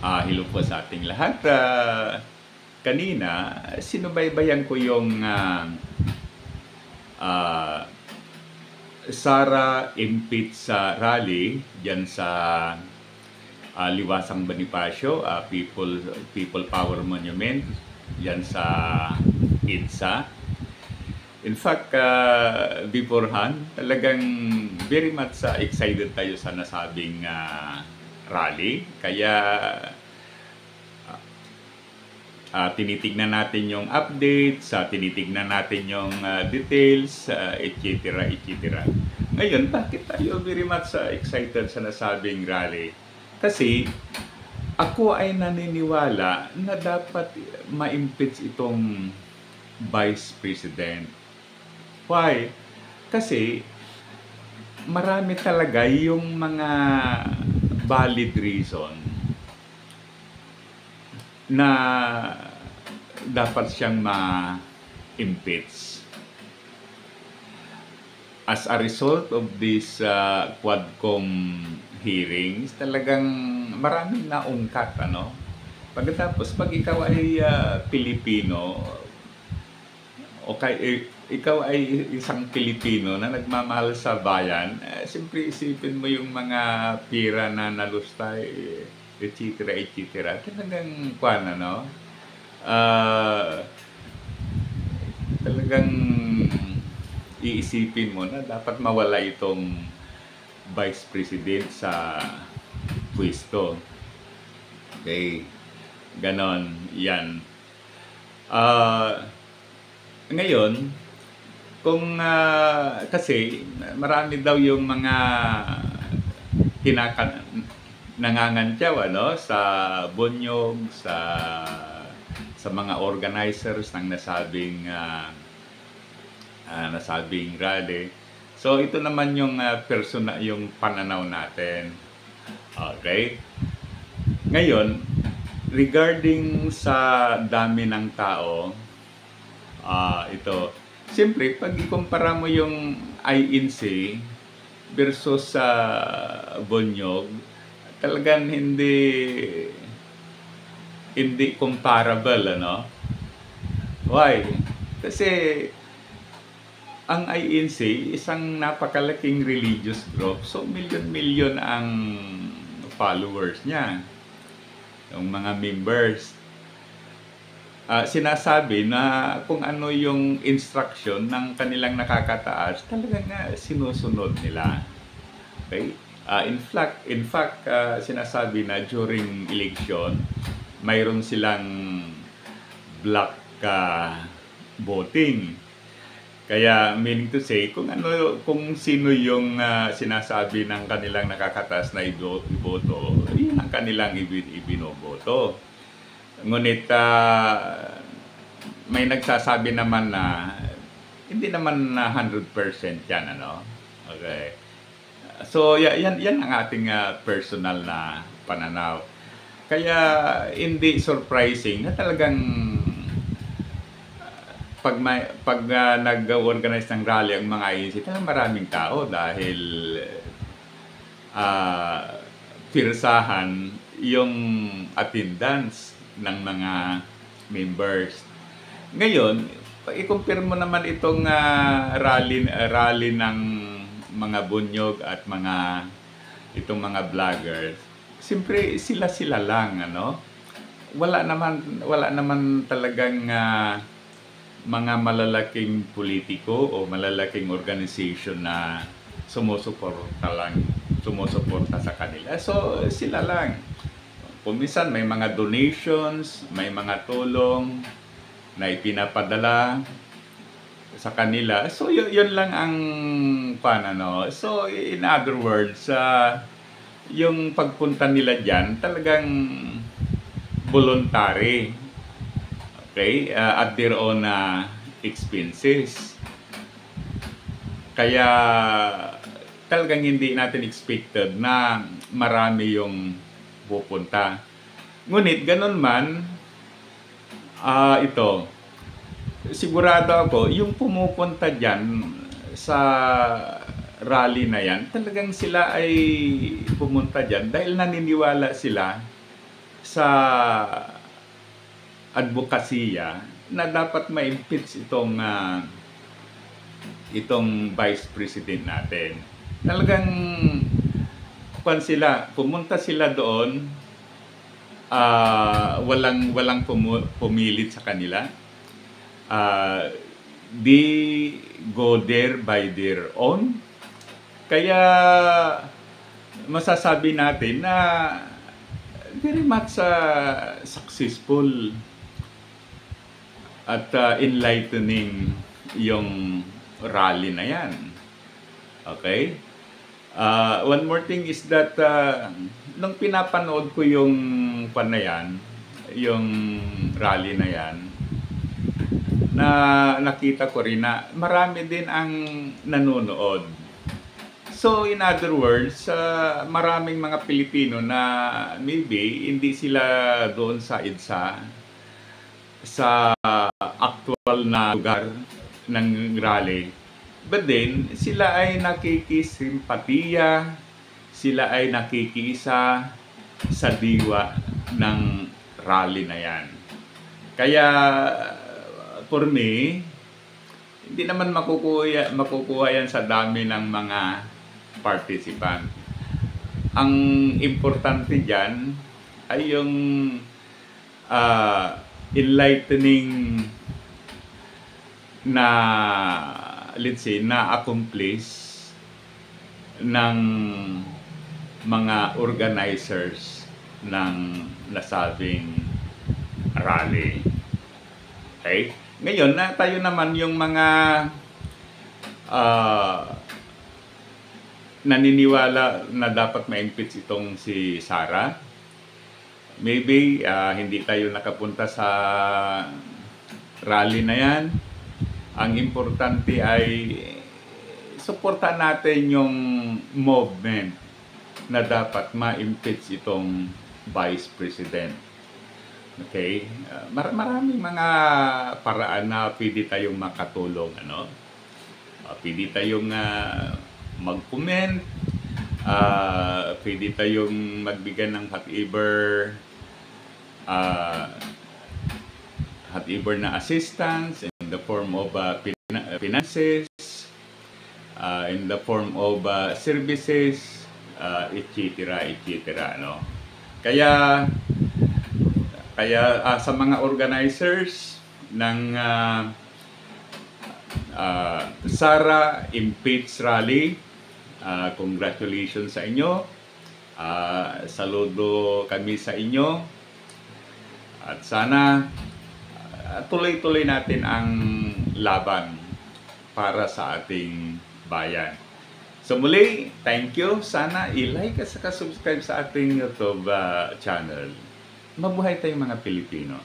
Hello po sa ating lahat. Kanina, sinubaybayan ko yung Sara impeach sa rally dyan sa Liwasang Bonifacio, People Power Monument dyan sa EDSA. In fact, beforehand, talagang very much excited tayo sa nasabing rally. Kaya tinitignan natin yung updates, tinitignan natin yung details, etc. etc. Ngayon, bakit tayo very much excited sa nasabing rally? Kasi ako ay naniniwala na dapat ma-impeach itong Vice President. Why? Kasi marami talaga yung mga valid reason na dapat siyang ma-impeach. As a result of this Quadcom hearings, talagang maraming naungkat, ano? Pagkatapos, pag ikaw ay Pilipino, ikaw ay isang Pilipino na nagmamahal sa bayan, siyempre isipin mo yung mga pira na nalustay, etc. etc. Talagang ano? Talagang iisipin mo na dapat mawala itong Vice President sa pwesto. Okay? Ganon, yan. Ngayon, kung kasi marami daw yung mga nangangantyaw, ano, sa Bonyog, sa mga organizers ng nasabing rally. So ito naman yung yung pananaw natin. Okay? Ngayon, regarding sa dami ng tao, ito, siyempre, pag ikumpara mo yung INC versus sa Bonyog, talagang hindi comparable, ano? Why? Kasi ang INC, isang napakalaking religious group, so milyon-milyon ang followers niya, yung mga members. Sinasabi na kung ano yung instruction ng kanilang nakakataas, talagang sinusunod nila. Okay? In fact, sinasabi na during election, mayroon silang block voting. Kaya meaning to say, kung sino yung sinasabi ng kanilang nakakataas na iboto, yun ang kanilang ibinoboto. Ngunit may nagsasabi naman na hindi naman na 100% yan, ano? Okay. So yan ang ating personal na pananaw. Kaya hindi surprising na talagang pag nag-organize ng rally ang mga INC, talagang maraming tao dahil pirsahan yung attendance ng mga members. Ngayon, i-compare mo naman itong rally ng mga Bonyog at itong mga vloggers. Siyempre, sila lang, ano? Wala naman talagang mga malalaking politiko o malalaking organization na sumusuporta sa kanila. So, sila lang. Kung minsan may mga donations, may mga tulong na ipinapadala sa kanila. So, yun lang ang panano. So, in other words, yung pagpunta nila dyan, talagang voluntary. Okay? At their own expenses. Kaya, talagang hindi natin expected na marami yung pupunta. Ngunit, ganun man, ito, sigurado ako, yung pumupunta dyan sa rally na yan, talagang sila ay pumunta dyan dahil naniniwala sila sa advokasya na dapat ma-impeach itong Vice President natin. Talagang pumunta sila doon, walang pumilit sa kanila. They go there by their own. Kaya masasabi natin na very much successful at enlightening yung rally na yan. Okay? One more thing is that nung pinapanood ko yung yung rally na yan, na nakita ko rin na marami din ang nanonood. So in other words, maraming mga Pilipino na maybe hindi sila doon sa EDSA, sa actual na lugar ng rally. But then, sila ay nakikisimpatiya, sila ay nakikiisa sa diwa ng rally na yan. Kaya, for me, hindi naman makukuha yan sa dami ng mga participant. Ang importante dyan ay yung enlightening na, let's say, na-accomplish ng mga organizers ng nasabing rally. Okay? Ngayon, tayo naman yung mga naniniwala na dapat ma-impeach itong si Sara. Maybe hindi tayo nakapunta sa rally na yan. Ang importante ay suportahan natin yung movement na dapat ma-impeach itong Vice President. Okay? Maraming mga paraan na pwede tayong makatulong. Pwede tayong mag-comment, pwede tayong magbigay ng whatever na assistance in the form of finances, in the form of services, etc. Kaya sa mga organizers ng Sara Impeach Rally, congratulations sa inyo. Saludo kami sa inyo. At sana tuloy-tuloy natin ang laban para sa ating bayan. So muli, thank you. Sana i-like at saka subscribe sa ating YouTube channel. Mabuhay tayong mga Pilipino.